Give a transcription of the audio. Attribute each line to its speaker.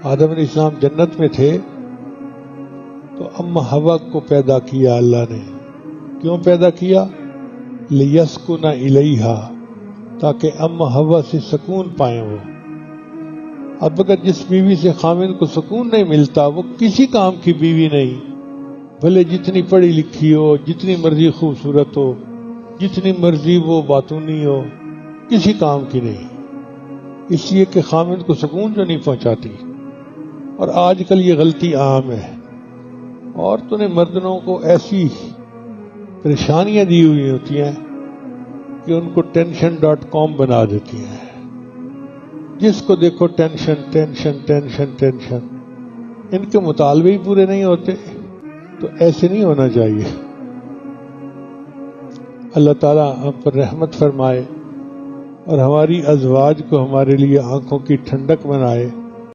Speaker 1: आदम अलैहिस्सलाम जन्नत में थे तो अम्मा हवा को पैदा किया अल्लाह ने। क्यों पैदा किया? लियस्कुना इलैहा, ताकि अम्मा हवा से सुकून पाए वो। अब अगर जिस बीवी से खामिन को सुकून नहीं मिलता वो किसी काम की बीवी नहीं, भले जितनी पढ़ी लिखी हो, जितनी मर्जी खूबसूरत हो, जितनी मर्जी वो बातूनी हो, किसी काम की नहीं, इसलिए कि खामिन को सुकून जो नहीं पहुंचाती। और आजकल ये गलती आम है। औरतों ने मर्दों को ऐसी परेशानियां दी हुई होती हैं कि उनको tension.com बना देती हैं। जिसको देखो टेंशन टेंशन टेंशन टेंशन। इनके मुतालबे ही पूरे नहीं होते, तो ऐसे नहीं होना चाहिए। अल्लाह ताला हम पर रहमत फरमाए और हमारी अज़वाज को हमारे लिए आंखों की ठंडक बनाए।